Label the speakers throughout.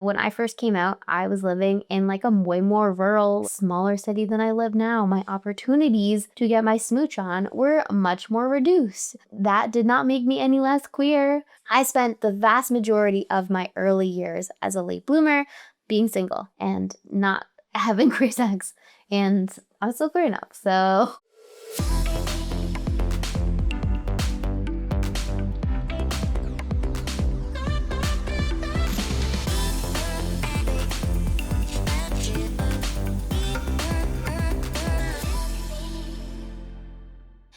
Speaker 1: When I first came out, I was living in like a way more rural, smaller city than I live now. My opportunities to get my smooch on were much more reduced. That did not make me any less queer. I spent the vast majority of my early years as a late bloomer being single and not having queer sex. And I'm still queer enough, so...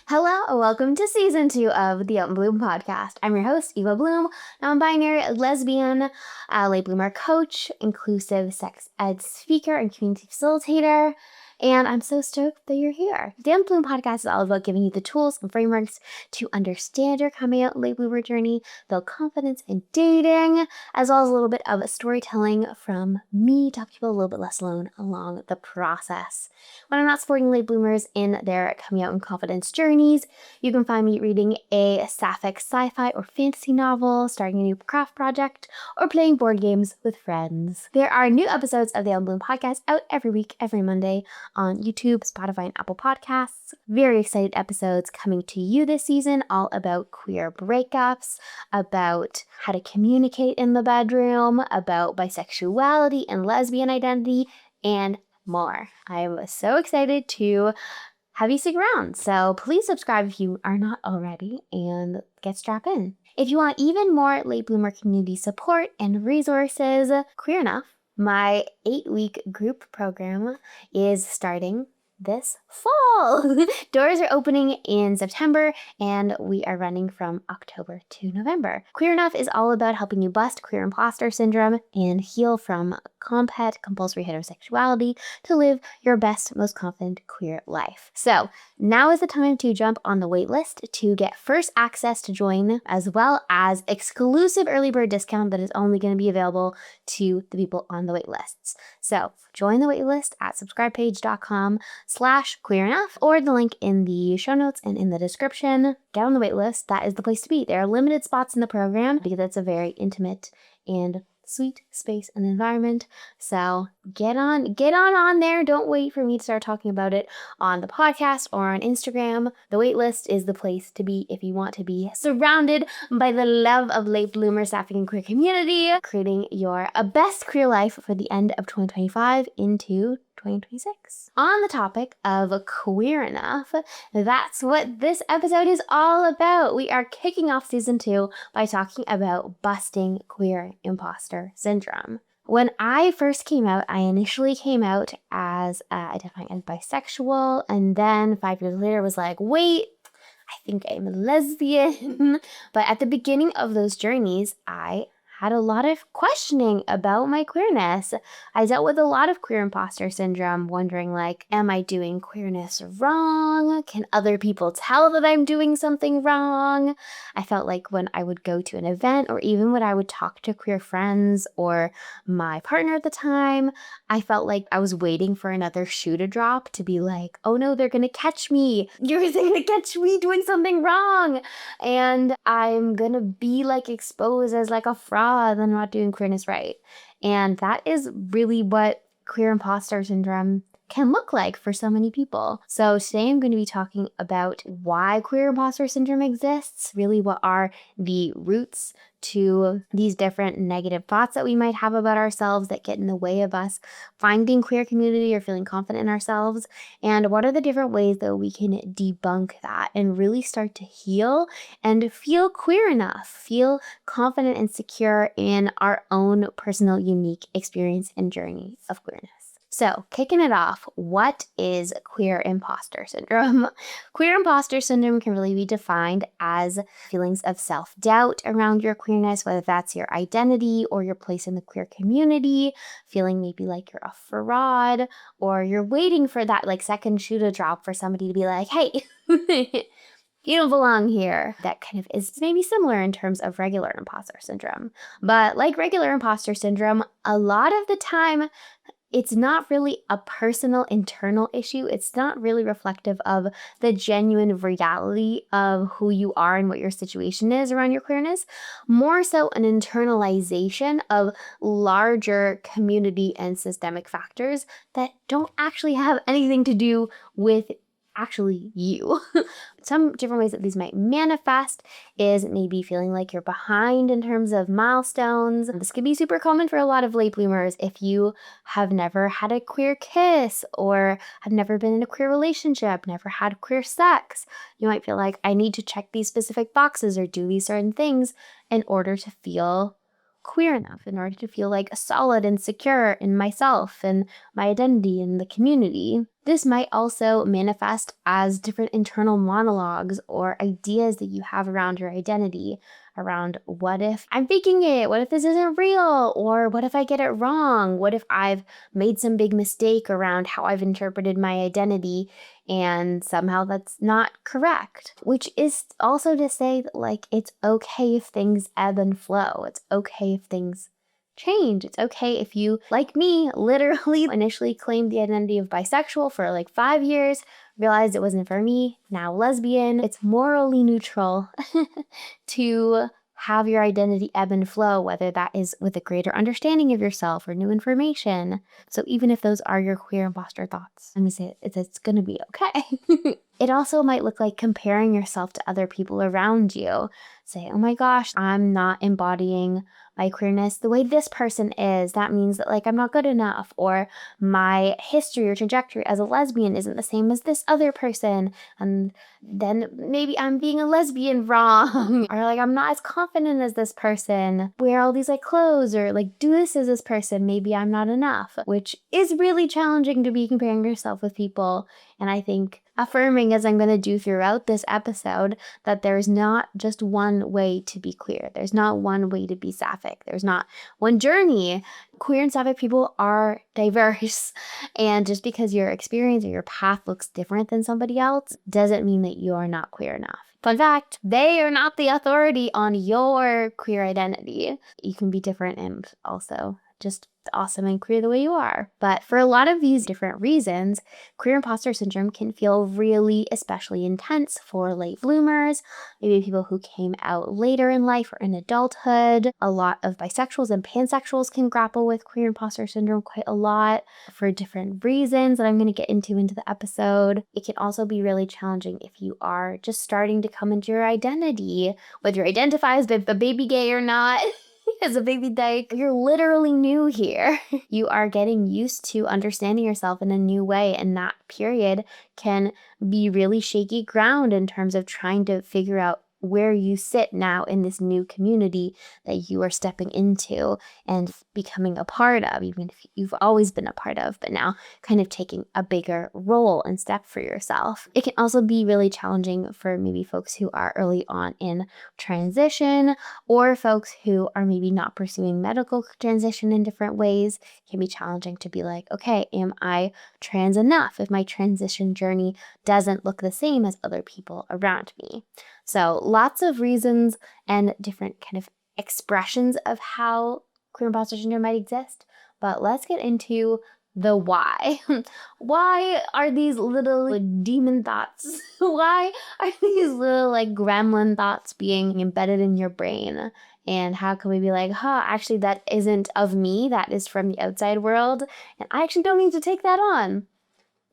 Speaker 1: Hello, and welcome to season 2 of the Bloom podcast. I'm your host, Eva Bloom, non-binary, lesbian, late bloomer coach, inclusive sex ed speaker, and community facilitator. And I'm so stoked that you're here. The Bloom podcast is all about giving you the tools and frameworks to understand your coming out late bloomer journey, build confidence in dating, as well as a little bit of storytelling from me to help people a little bit less alone along the process. When I'm not supporting late bloomers in their coming out and confidence journeys, you can find me reading a sapphic sci-fi or fantasy novel, starting a new craft project, or playing board games with friends. There are new episodes of the Bloom podcast out every week, every Monday on YouTube, Spotify, and Apple Podcasts. Very excited episodes coming to you this season, all about queer breakups, about how to communicate in the bedroom, about bisexuality and lesbian identity, and more. I'm so excited to have you stick around. So please subscribe if you are not already and get strapped in. If you want even more late bloomer community support and resources, Queer Enough, my 8-week group program, is starting this fall. Doors are opening in September, and we are running from October to November. Queer Enough is all about helping you bust queer imposter syndrome and heal from compulsory heterosexuality to live your best, most confident queer life. So now is the time to jump on the waitlist to get first access to join, as well as exclusive early bird discount that is only going to be available to the people on the waitlists. So join the waitlist at subscribepage.com/queerenough or the link in the show notes and in the description. Get on the waitlist. That is the place to be. There are limited spots in the program because it's a very intimate and sweet space and environment. So get on there. Don't wait for me to start talking about it on the podcast or on Instagram. The waitlist is the place to be if you want to be surrounded by the love of late bloomer sapphic and queer community, creating your best queer life for the end of 2025 into 2026. On the topic of Queer Enough, that's what this episode is all about. We are kicking off season 2 by talking about busting queer imposter syndrome. When I first came out, I initially came out as identifying as bisexual, and then 5 years later was like, wait, I think I'm a lesbian. But at the beginning of those journeys, I had a lot of questioning about my queerness. I dealt with a lot of queer imposter syndrome, wondering like, am I doing queerness wrong? Can other people tell that I'm doing something wrong? I felt like when I would go to an event or even when I would talk to queer friends or my partner at the time, I felt like I was waiting for another shoe to drop to be like, oh no, they're gonna catch me. You're gonna catch me doing something wrong. And I'm gonna be like exposed as like a fraud and not doing queerness right. And that is really what queer imposter syndrome can look like for so many people. So today I'm going to be talking about why queer imposter syndrome exists, really what are the roots to these different negative thoughts that we might have about ourselves that get in the way of us finding queer community or feeling confident in ourselves, and what are the different ways that we can debunk that and really start to heal and feel queer enough, feel confident and secure in our own personal unique experience and journey of queerness. So, kicking it off, what is queer imposter syndrome? Queer imposter syndrome can really be defined as feelings of self-doubt around your queerness, whether that's your identity or your place in the queer community, feeling maybe like you're a fraud, or you're waiting for that like second shoe to drop for somebody to be like, hey, you don't belong here. That kind of is maybe similar in terms of regular imposter syndrome. But like regular imposter syndrome, a lot of the time, it's not really a personal internal issue. It's not really reflective of the genuine reality of who you are and what your situation is around your queerness. More so an internalization of larger community and systemic factors that don't actually have anything to do with actually you. Some different ways that these might manifest is maybe feeling like you're behind in terms of milestones. This could be super common for a lot of late bloomers if you have never had a queer kiss or have never been in a queer relationship, never had queer sex. You might feel like I need to check these specific boxes or do these certain things in order to feel queer enough, in order to feel like solid and secure in myself and my identity in the community. This might also manifest as different internal monologues or ideas that you have around your identity, around what if I'm faking it? What if this isn't real? Or what if I get it wrong? What if I've made some big mistake around how I've interpreted my identity and somehow that's not correct? Which is also to say that, like, it's okay if things ebb and flow. It's okay if things change. It's okay if you, like me, literally initially claimed the identity of bisexual for like 5 years, realized it wasn't for me, now lesbian. It's morally neutral to have your identity ebb and flow, whether that is with a greater understanding of yourself or new information. So even if those are your queer imposter thoughts, I'm gonna say it's gonna be okay. It also might look like comparing yourself to other people around you. Say, oh my gosh, I'm not embodying my queerness the way this person is. That means that, like, I'm not good enough, or my history or trajectory as a lesbian isn't the same as this other person, and then maybe I'm being a lesbian wrong, or like I'm not as confident as this person, wear all these like clothes, or like do this as this person, maybe I'm not enough, which is really challenging to be comparing yourself with people. And I think affirming, as I'm going to do throughout this episode, that there's not just one way to be queer. There's not one way to be sapphic. There's not one journey. Queer and sapphic people are diverse. And just because your experience or your path looks different than somebody else doesn't mean that you are not queer enough. Fun fact, they are not the authority on your queer identity. You can be different and also just awesome and queer the way you are. But for a lot of these different reasons, queer imposter syndrome can feel really especially intense for late bloomers, maybe people who came out later in life or in adulthood. A lot of bisexuals and pansexuals can grapple with queer imposter syndrome quite a lot for different reasons that I'm going to get into the episode. It can also be really challenging if you are just starting to come into your identity, whether you identify as a baby gay or not. As a baby dyke, you're literally new here. You are getting used to understanding yourself in a new way, and that period can be really shaky ground in terms of trying to figure out where you sit now in this new community that you are stepping into and becoming a part of, even if you've always been a part of, but now kind of taking a bigger role and step for yourself. It can also be really challenging for maybe folks who are early on in transition, or folks who are maybe not pursuing medical transition in different ways. It can be challenging to be like, okay, am I trans enough if my transition journey doesn't look the same as other people around me? So lots of reasons and different kind of expressions of how queer imposter syndrome might exist. But let's get into the why. Why are these little demon thoughts? Why are these little like gremlin thoughts being embedded in your brain? And how can we be like, actually that isn't of me, that is from the outside world, and I actually don't need to take that on.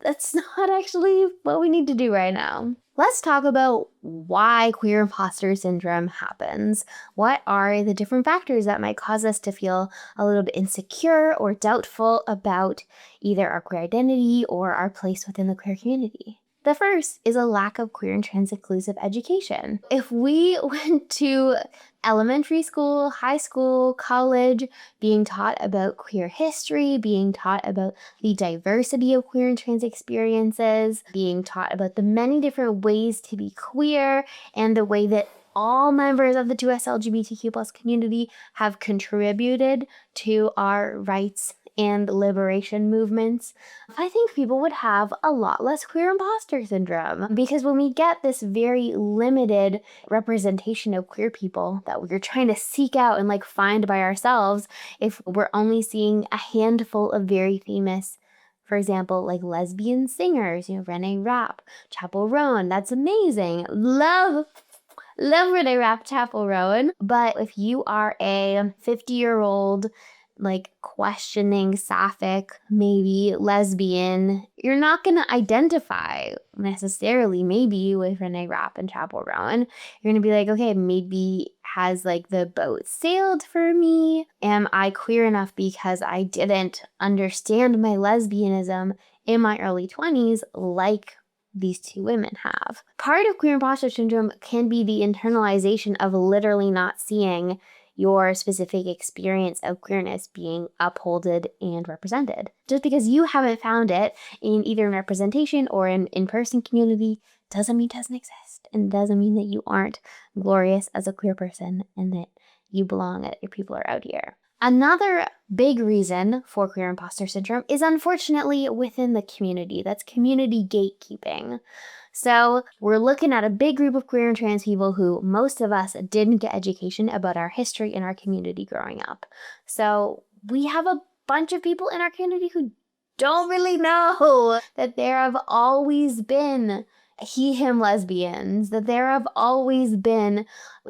Speaker 1: That's not actually what we need to do right now. Let's talk about why queer imposter syndrome happens. What are the different factors that might cause us to feel a little bit insecure or doubtful about either our queer identity or our place within the queer community? The first is a lack of queer and trans inclusive education. If we went to elementary school, high school, college, being taught about queer history, being taught about the diversity of queer and trans experiences, being taught about the many different ways to be queer, and the way that all members of the 2S LGBTQ+ community have contributed to our rights and liberation movements, I think people would have a lot less queer imposter syndrome. Because when we get this very limited representation of queer people that we're trying to seek out and like find by ourselves, if we're only seeing a handful of very famous, for example, like lesbian singers, Renee Rapp, Chapel Roan, that's amazing. Love Renee Rapp, Chapel Rowan. But if you are a 50-year-old, like questioning sapphic, maybe lesbian, you're not going to identify necessarily maybe with Renee Rapp and Chapel Rowan. You're going to be like, okay, maybe has like the boat sailed for me? Am I queer enough because I didn't understand my lesbianism in my early 20s like these two women have? Part of queer imposter syndrome can be the internalization of literally not seeing your specific experience of queerness being upholded and represented. Just because you haven't found it in either representation or in in-person community doesn't mean it doesn't exist, and doesn't mean that you aren't glorious as a queer person and that you belong, that your people are out here. Another big reason for queer imposter syndrome is unfortunately within the community. That's community gatekeeping. So we're looking at a big group of queer and trans people who most of us didn't get education about our history in our community growing up. So we have a bunch of people in our community who don't really know that there have always been he, him lesbians, that there have always been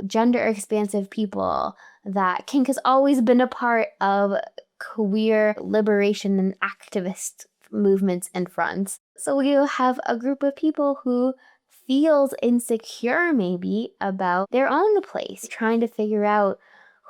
Speaker 1: gender expansive people, that kink has always been a part of queer liberation and activist movements and fronts. So you have a group of people who feels insecure maybe about their own place, trying to figure out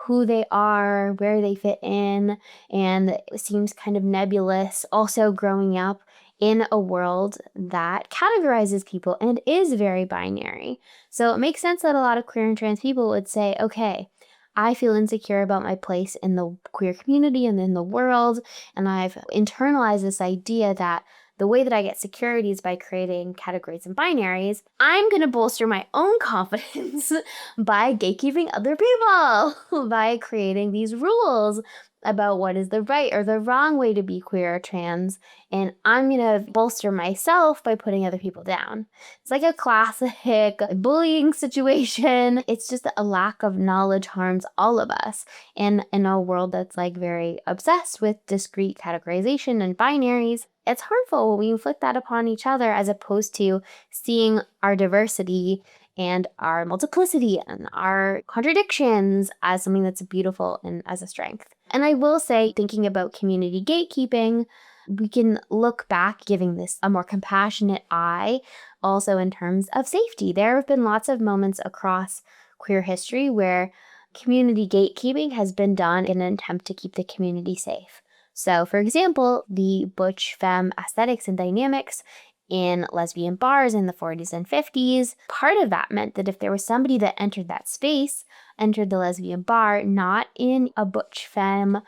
Speaker 1: who they are, where they fit in, and it seems kind of nebulous. Also growing up in a world that categorizes people and is very binary. So it makes sense that a lot of queer and trans people would say, okay, I feel insecure about my place in the queer community and in the world, and I've internalized this idea that the way that I get security is by creating categories and binaries. I'm going to bolster my own confidence by gatekeeping other people, by creating these rules about what is the right or the wrong way to be queer or trans. And I'm going to bolster myself by putting other people down. It's like a classic bullying situation. It's just a lack of knowledge harms all of us. And in a world that's like very obsessed with discrete categorization and binaries, it's harmful when we inflict that upon each other as opposed to seeing our diversity and our multiplicity and our contradictions as something that's beautiful and as a strength. And I will say, thinking about community gatekeeping, we can look back, giving this a more compassionate eye, also in terms of safety. There have been lots of moments across queer history where community gatekeeping has been done in an attempt to keep the community safe. So, for example, the butch femme aesthetics and dynamics in lesbian bars in the 40s and 50s, part of that meant that if there was somebody that entered that space, entered the lesbian bar, not in a butch femme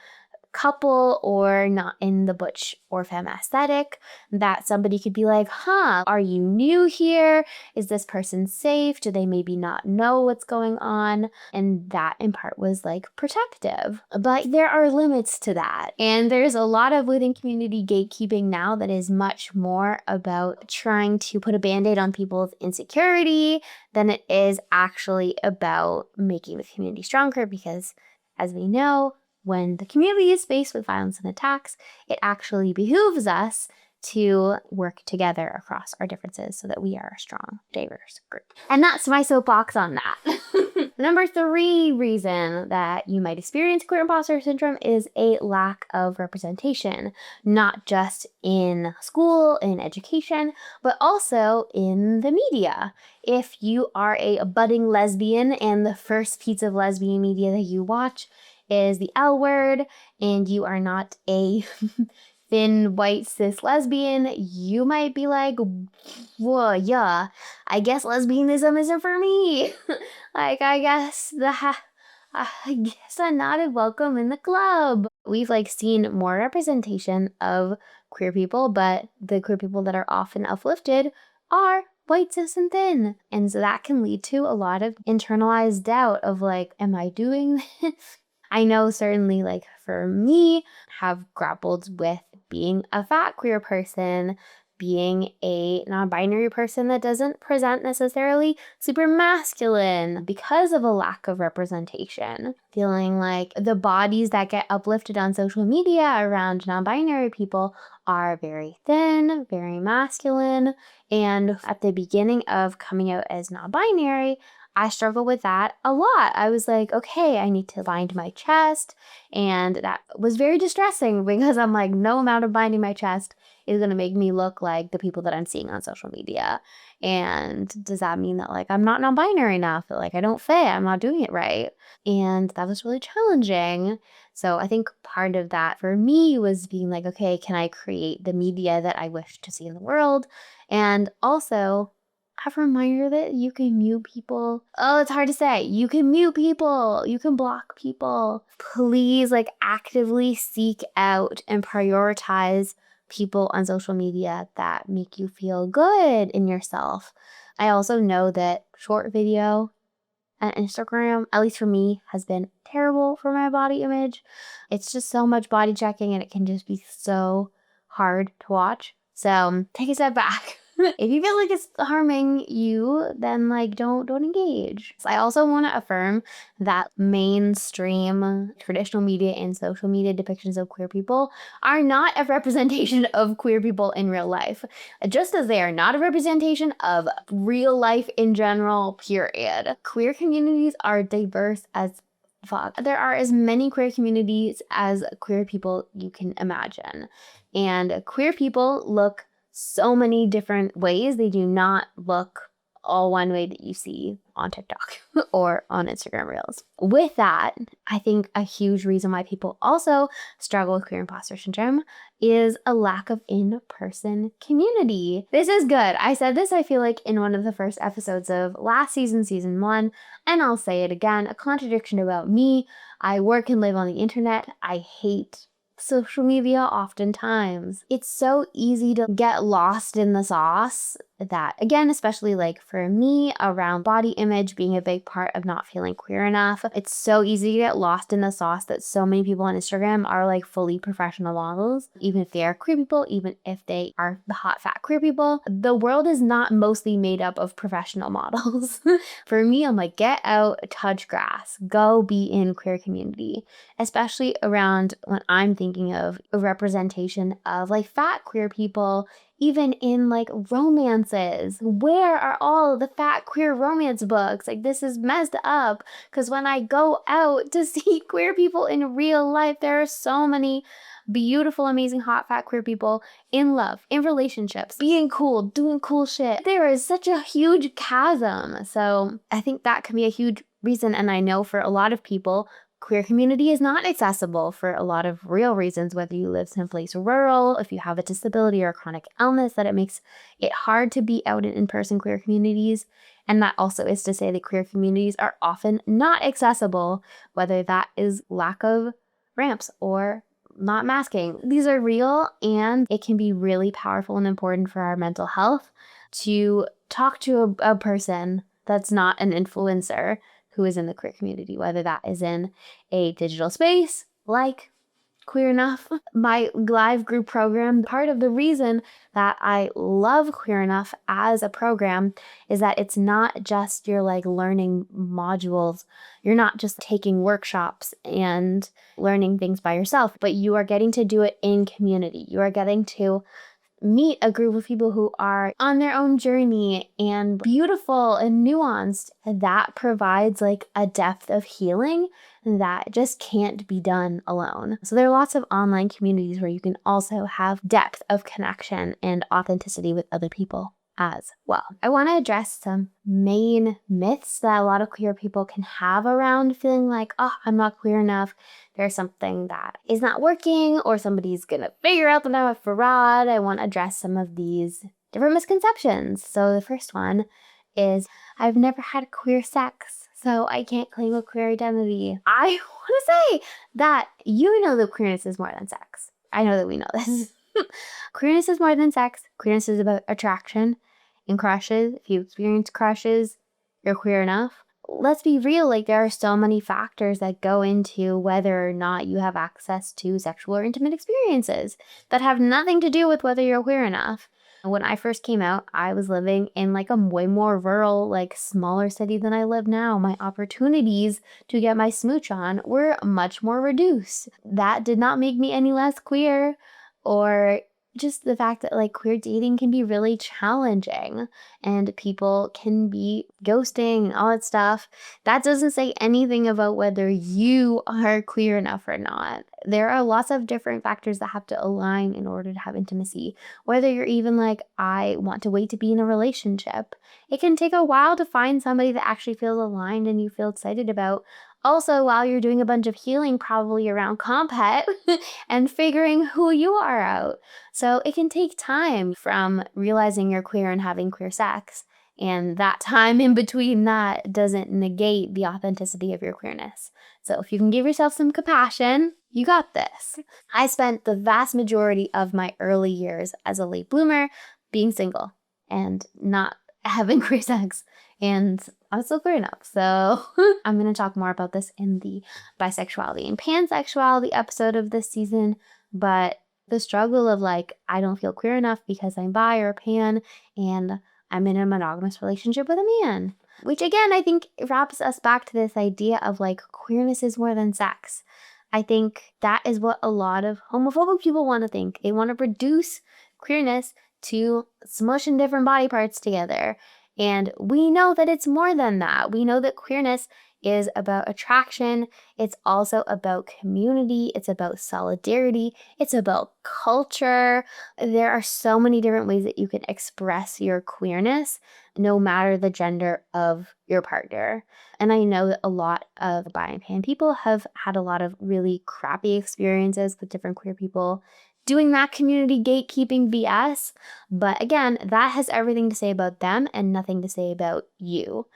Speaker 1: couple or not in the butch or femme aesthetic, that somebody could be like, are you new here? Is this person safe? Do they maybe not know what's going on? And that in part was like protective. But there are limits to that. And there's a lot of within community gatekeeping now that is much more about trying to put a band-aid on people's insecurity than it is actually about making the community stronger, because as we know, when the community is faced with violence and attacks, it actually behooves us to work together across our differences so that we are a strong, diverse group. And that's my soapbox on that. Number 3 reason that you might experience queer imposter syndrome is a lack of representation, not just in school, in education, but also in the media. If you are a budding lesbian and the first piece of lesbian media that you watch is the L word, and you are not a thin, white, cis lesbian, you might be like, whoa, yeah, I guess lesbianism isn't for me. I guess I'm not welcome in the club. We've seen more representation of queer people, but the queer people that are often uplifted are white, cis, and thin. And so that can lead to a lot of internalized doubt of am I doing this? I know certainly like for me, have grappled with being a fat queer person, being a non-binary person that doesn't present necessarily super masculine because of a lack of representation. Feeling like the bodies that get uplifted on social media around non-binary people are very thin, very masculine. And at the beginning of coming out as non-binary, I struggle with that a lot. I was like, okay, I need to bind my chest. And that was very distressing because I'm like, no amount of binding my chest is going to make me look like the people that I'm seeing on social media. And does that mean that like I'm not non-binary enough? That like I don't fit, I'm not doing it right. And that was really challenging. So I think part of that for me was being like, okay, can I create the media that I wish to see in the world? And also have a reminder that you can mute people. Oh, it's hard to say. You can mute people. You can block people. Please like actively seek out and prioritize people on social media that make you feel good in yourself. I also know that short video and Instagram, at least for me, has been terrible for my body image. It's just so much body checking and it can just be so hard to watch. So take a step back. If you feel like it's harming you, then like don't engage. So I also want to affirm that mainstream traditional media and social media depictions of queer people are not a representation of queer people in real life, just as they are not a representation of real life in general, period. Queer communities are diverse as fuck. There are as many queer communities as queer people you can imagine. And queer people look so many different ways. They do not look all one way that you see on TikTok or on Instagram Reels. With that, I think a huge reason why people also struggle with queer imposter syndrome is a lack of in-person community. This is good. I said this, I feel like, in one of the first episodes of last season, season 1, and I'll say it again, a contradiction about me. I work and live on the internet. I hate social media oftentimes. It's so easy to get lost in the sauce that, again, especially like for me around body image being a big part of not feeling queer enough, it's so easy to get lost in the sauce that so many people on Instagram are like fully professional models, even if they are queer people, even if they are the hot fat queer people. The world is not mostly made up of professional models. For me, I'm like, get out, touch grass, go be in queer community, especially around when I'm thinking of a representation of like fat queer people, even in like romances. Where are all the fat queer romance books? Like, this is messed up, because when I go out to see queer people in real life, there are so many beautiful, amazing, hot, fat queer people in love, in relationships, being cool, doing cool shit. There is such a huge chasm. So I think that can be a huge reason. And I know for a lot of people, queer community is not accessible for a lot of real reasons, whether you live someplace rural, if you have a disability or a chronic illness, that it makes it hard to be out in in-person queer communities. And that also is to say that queer communities are often not accessible, whether that is lack of ramps or not masking. These are real, and it can be really powerful and important for our mental health to talk to a person that's not an influencer who is in the queer community, whether that is in a digital space like Queer Enough, my live group program. Part of the reason that I love Queer Enough as a program is that it's not just your like learning modules. You're not just taking workshops and learning things by yourself, but you are getting to do it in community. You are getting to meet a group of people who are on their own journey and beautiful and nuanced. That provides like a depth of healing that just can't be done alone. So there are lots of online communities where you can also have depth of connection and authenticity with other people as well. I want to address some main myths that a lot of queer people can have around feeling like, oh, I'm not queer enough. There's something that is not working, or somebody's going to figure out that I'm a fraud. I want to address some of these different misconceptions. So the first one is, I've never had queer sex, so I can't claim a queer identity. I want to say that you know that queerness is more than sex. I know that we know this. Queerness is more than sex. Queerness is about attraction and crushes. If you experience crushes, you're queer enough. let's be real, like there are so many factors that go into whether or not you have access to sexual or intimate experiences that have nothing to do with whether you're queer enough. When I first came out, I was living in like a way more rural, like smaller city than I live now. My opportunities to get my smooch on were much more reduced. That did not make me any less queer, or just the fact that like queer dating can be really challenging and people can be ghosting and all that stuff. That doesn't say anything about whether you are queer enough or not. There are lots of different factors that have to align in order to have intimacy. Whether you're even like, I want to wait to be in a relationship. It can take a while to find somebody that actually feels aligned and you feel excited about. Also, while you're doing a bunch of healing, probably around compet and figuring who you are out. So it can take time from realizing you're queer and having queer sex. And that time in between that doesn't negate the authenticity of your queerness. So if you can give yourself some compassion, you got this. I spent the vast majority of my early years as a late bloomer being single and not having queer sex. And I'm still queer enough. So I'm going to talk more about this in the bisexuality and pansexuality episode of this season. But the struggle of like, I don't feel queer enough because I'm bi or pan and I'm in a monogamous relationship with a man. Which again, I think wraps us back to this idea of like queerness is more than sex. I think that is what a lot of homophobic people want to think. They want to reduce queerness to smushing different body parts together. And we know that it's more than that. We know that queerness is about attraction. It's also about community. It's about solidarity. It's about culture. There are so many different ways that you can express your queerness, no matter the gender of your partner. And I know that a lot of bi and pan people have had a lot of really crappy experiences with different queer people doing that community gatekeeping BS. But again, that has everything to say about them and nothing to say about you.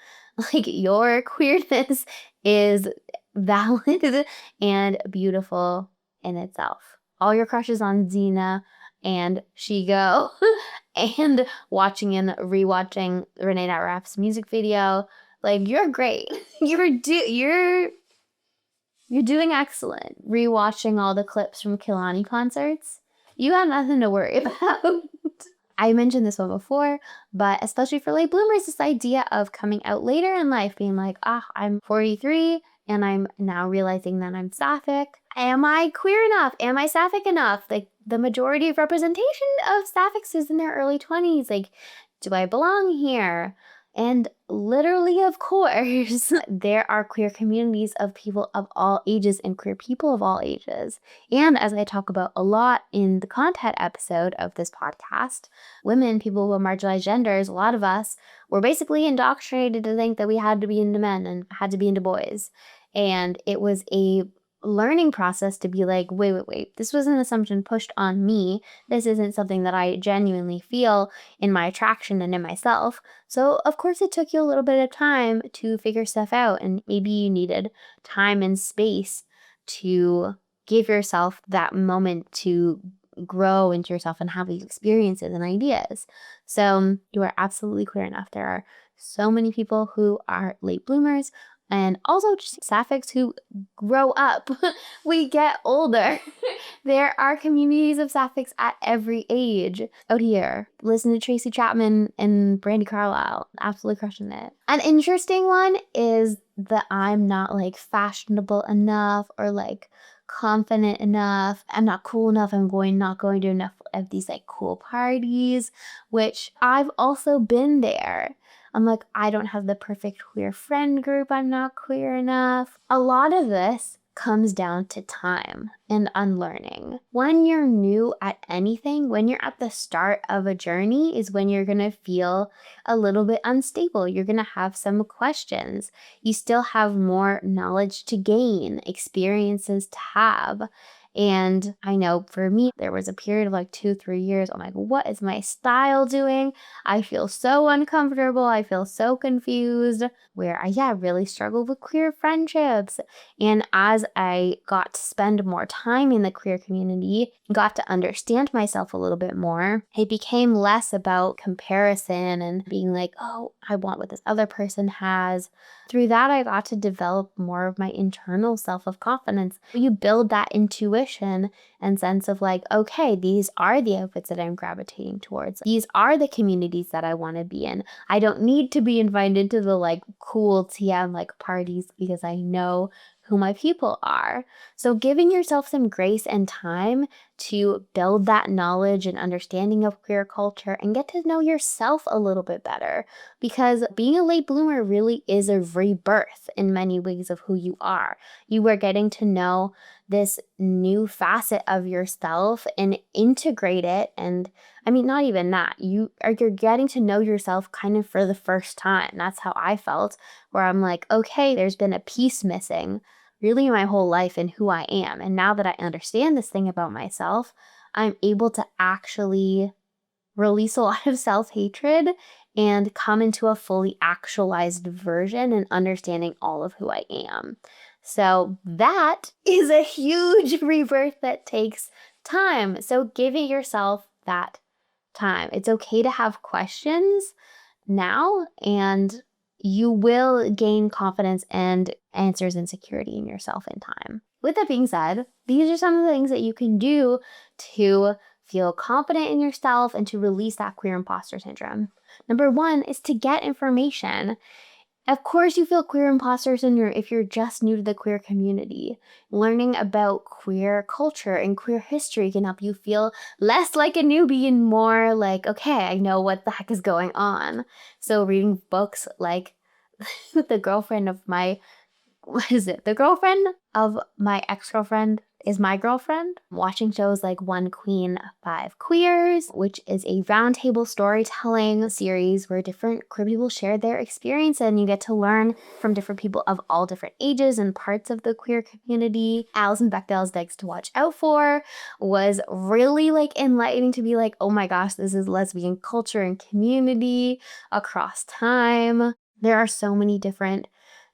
Speaker 1: Like your queerness is valid and beautiful in itself. All your crushes on Xena and Shigo and watching and rewatching Renee Raff's music video, like you're great. You're doing excellent. Rewatching all the clips from Kehlani concerts, you got nothing to worry about. I mentioned this one before, but especially for late bloomers, this idea of coming out later in life, being like, I'm 43 and I'm now realizing that I'm sapphic. Am I queer enough? Am I sapphic enough? Like the majority of representation of sapphics is in their early 20s. Like, do I belong here? And literally, of course, there are queer communities of people of all ages and queer people of all ages. And as I talk about a lot in the content episode of this podcast, women, people who are marginalized genders, a lot of us were basically indoctrinated to think that we had to be into men and had to be into boys. And it was a learning process to be like, wait, this was an assumption pushed on me. This isn't something that I genuinely feel in my attraction and in myself. So of course it took you a little bit of time to figure stuff out, and maybe you needed time and space to give yourself that moment to grow into yourself and have these experiences and ideas. So you are absolutely queer enough. There are so many people who are late bloomers and also just sapphics who grow up. We get older. There are communities of sapphics at every age out here. Listen to Tracy Chapman and Brandy Carlisle. Absolutely crushing it. An interesting one is that I'm not like fashionable enough or like confident enough. I'm not cool enough. I'm not going to enough of these like cool parties, which I've also been there. I'm like, I don't have the perfect queer friend group. I'm not queer enough. A lot of this comes down to time and unlearning. When you're new at anything, when you're at the start of a journey is when you're going to feel a little bit unstable. You're going to have some questions. You still have more knowledge to gain, experiences to have. And I know for me, there was a period of like 2, 3 years. I'm like, what is my style doing? I feel so uncomfortable. I feel so confused, where I really struggled with queer friendships. And as I got to spend more time in the queer community, got to understand myself a little bit more, it became less about comparison and being like, oh, I want what this other person has. Through that, I got to develop more of my internal self of confidence. You build that intuition and sense of like, okay, these are the outfits that I'm gravitating towards. These are the communities that I want to be in. I don't need to be invited to the like cool TM like parties because I know who my people are. So giving yourself some grace and time to build that knowledge and understanding of queer culture and get to know yourself a little bit better, because being a late bloomer really is a rebirth in many ways of who you are. You are getting to know this new facet of yourself and integrate it. And I mean, not even that. You're getting to know yourself kind of for the first time. That's how I felt, where I'm like, okay, there's been a piece missing really my whole life in who I am. And now that I understand this thing about myself, I'm able to actually release a lot of self-hatred and come into a fully actualized version and understanding all of who I am. So that is a huge rebirth that takes time. So giving yourself that time. It's okay to have questions now, and you will gain confidence and answers and security in yourself in time. With that being said, these are some of the things that you can do to feel confident in yourself and to release that queer imposter syndrome. Number one is to get information. Of course, you feel queer imposter syndrome if you're just new to the queer community. Learning about queer culture and queer history can help you feel less like a newbie and more like, okay, I know what the heck is going on. So reading books like The Girlfriend of My what is it? The girlfriend of my ex-girlfriend is my girlfriend. Watching shows like One Queen, Five Queers, which is a roundtable storytelling series where different queer people share their experience and you get to learn from different people of all different ages and parts of the queer community. Alison Bechdel's Dykes to Watch Out For was really like enlightening to be like, oh my gosh, this is lesbian culture and community across time. There are so many different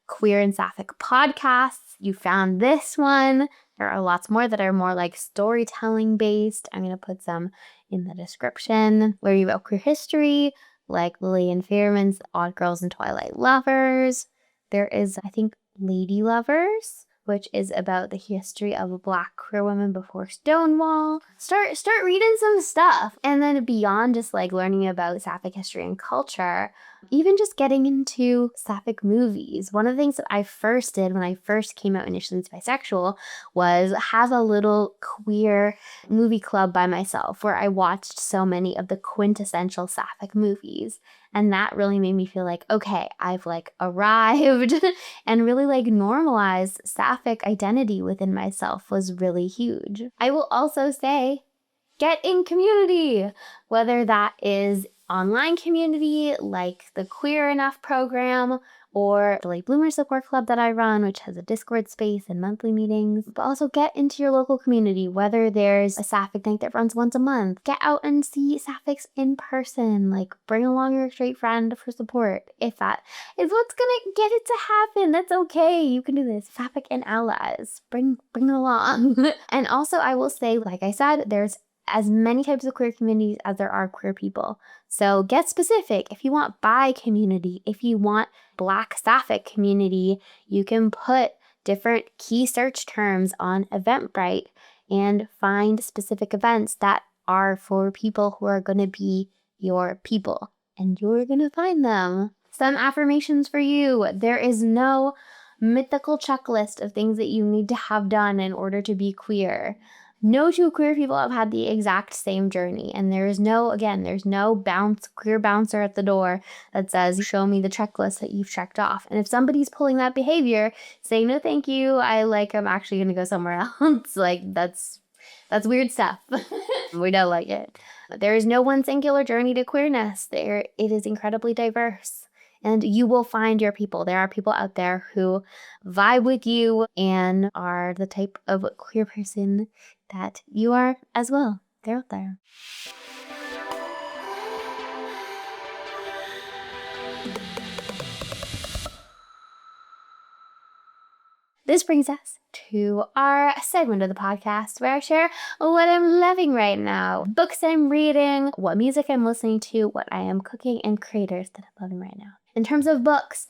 Speaker 1: queer and sapphic podcasts. You found this one. There are lots more that are more like storytelling based. I'm going to put some in the description. Learning about queer history, like Lillian Fairman's Odd Girls and Twilight Lovers. There is, I think, Lady Lovers, which is about the history of Black queer women before Stonewall. Start reading some stuff. And then beyond just like learning about sapphic history and culture, even just getting into sapphic movies. One of the things that I first did when I first came out initially as bisexual was have a little queer movie club by myself where I watched so many of the quintessential sapphic movies. And that really made me feel like, okay, I've like arrived and really like normalized sapphic identity within myself was really huge. I will also say, get in community, whether that is online community like the Queer Enough program or the Late Bloomer Support Club that I run, which has a Discord space and monthly meetings. But also get into your local community, whether there's a sapphic night that runs once a month. Get out and see sapphics in person. Like, bring along your straight friend for support. If that is what's gonna get it to happen, that's okay. You can do this. Sapphic and allies. Bring it along. And also, I will say, like I said, there's as many types of queer communities as there are queer people. So get specific. If you want bi community, if you want Black sapphic community, you can put different key search terms on Eventbrite and find specific events that are for people who are going to be your people. And you're going to find them. Some affirmations for you. There is no mythical checklist of things that you need to have done in order to be queer. No two queer people have had the exact same journey. And there's no queer bouncer at the door that says, show me the checklist that you've checked off. And if somebody's pulling that behavior, say, no, thank you. I'm actually going to go somewhere else. Like, that's weird stuff. We don't like it. There is no one singular journey to queerness. It is incredibly diverse. and you will find your people. There are people out there who vibe with you and are the type of queer person that you are as well. They're out there. This brings us to our segment of the podcast where I share what I'm loving right now, books I'm reading, what music I'm listening to, what I am cooking, and creators that I'm loving right now. In terms of books,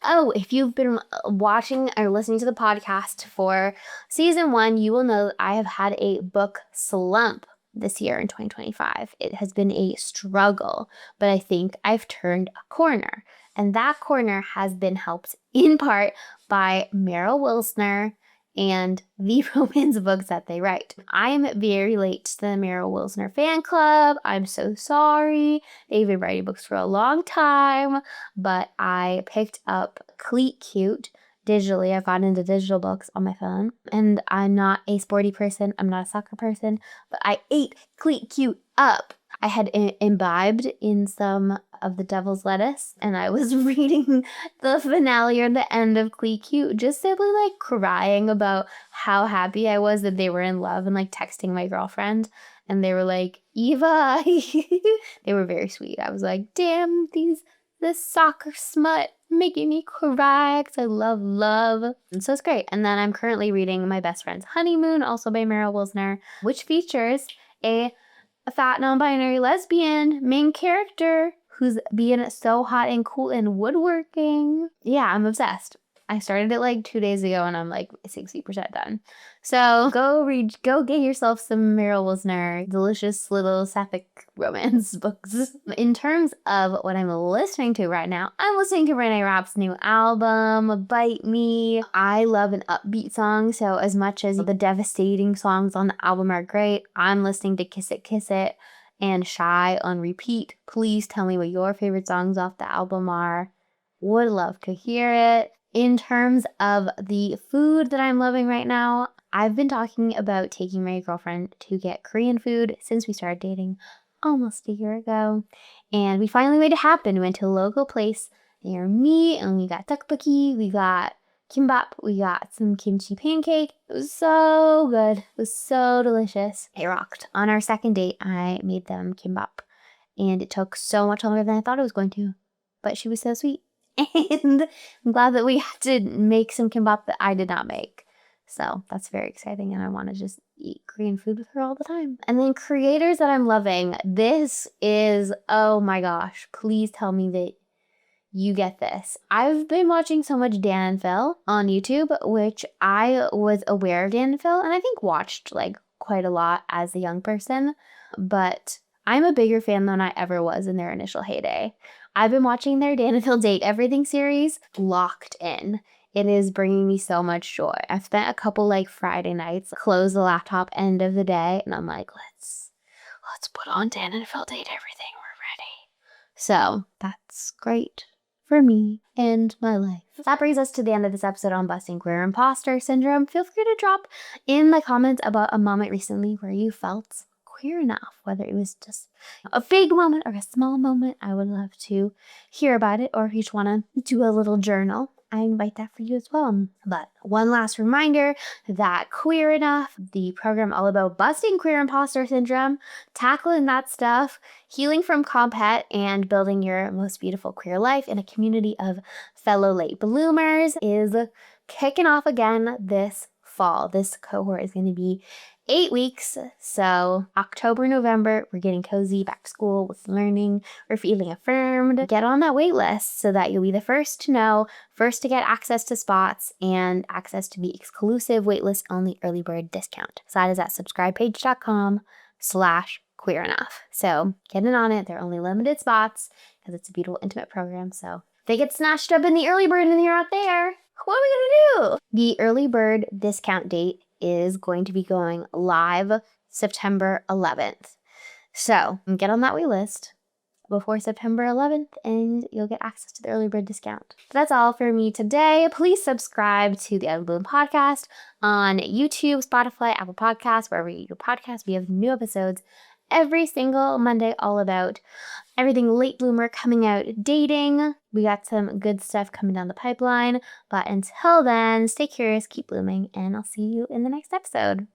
Speaker 1: if you've been watching or listening to the podcast for season 1, you will know that I have had a book slump this year in 2025. It has been a struggle, but I think I've turned a corner. And that corner has been helped in part by Meryl Wilsner and the romance books that they write. I am very late to the Meryl Wilsner fan club. I'm so sorry. They've been writing books for a long time, but I picked up Cleat Cute digitally. I've gotten into digital books on my phone, and I'm not a sporty person. I'm not a soccer person, but I ate Cleat Cute up. I had imbibed in some of the Devil's Lettuce, and I was reading the finale or the end of Cleat Cute, just simply like crying about how happy I was that they were in love, and like texting my girlfriend, and they were like, Eva. They were very sweet. I was like, damn, this soccer smut making me cry because I love love. And so it's great. And then I'm currently reading My Best Friend's Honeymoon, also by Meryl Wilsner, which features a fat non-binary lesbian main character who's being so hot and cool and woodworking. Yeah, I'm obsessed. I started it like 2 days ago and I'm like 60% done. So go get yourself some Meryl Wilsner delicious little sapphic romance books. In terms of what I'm listening to right now, I'm listening to Renee Rapp's new album, Bite Me. I love an upbeat song, so as much as the devastating songs on the album are great, I'm listening to Kiss It, Kiss It and Shy on repeat. Please tell me what your favorite songs off the album are. Would love to hear it. In terms of the food that I'm loving right now, I've been talking about taking my girlfriend to get Korean food since we started dating almost a year ago. And we finally made it happen. We went to a local place near me and we got tteokbokki, we got kimbap, we got some kimchi pancake. It was so good. It was so delicious. It rocked. On our second date, I made them kimbap. And it took so much longer than I thought it was going to. But she was so sweet. And I'm glad that we had to make some kimbap that I did not make. So that's very exciting, and I want to just eat Korean food with her all the time. And then creators that I'm loving. This is, oh my gosh, please tell me that you get this. I've been watching so much Dan and Phil on YouTube, which I was aware of Dan and Phil, and I think watched like quite a lot as a young person. But I'm a bigger fan than I ever was in their initial heyday. I've been watching their Dan and Phil Date Everything series locked in. It is bringing me so much joy. I've spent a couple like Friday nights, close the laptop end of the day, and I'm like, let's put on Dan and Phil Date Everything. We're ready. So that's great for me and my life. That brings us to the end of this episode on busting queer imposter syndrome. Feel free to drop in the comments about a moment recently where you felt queer enough, whether it was just a big moment or a small moment. I would love to hear about it, or if you just want to do a little journal, I invite that for you as well. But one last reminder that Queer Enough, the program all about busting queer imposter syndrome, tackling that stuff, healing from compet, and building your most beautiful queer life in a community of fellow late bloomers, is kicking off again this fall. This cohort is going to be 8 weeks. So October, November, we're getting cozy back to school with learning. We're feeling affirmed. Get on that wait list so that you'll be the first to know, first to get access to spots and access to the exclusive waitlist only early bird discount. So that is at subscribepage.com/queerenough. So get in on it. There are only limited spots because it's a beautiful, intimate program. So if they get snatched up in the early bird and you're out there, what are we going to do? The early bird discount date is going to be going live September 11th. So get on that wait list before September 11th and you'll get access to the early bird discount. That's all for me today. Please subscribe to the Eva Bloom podcast on YouTube, Spotify, Apple Podcasts, wherever you get your podcasts. We have new episodes every single Monday all about everything late bloomer coming out, dating. We got some good stuff coming down the pipeline. But until then, stay curious, keep blooming, and I'll see you in the next episode.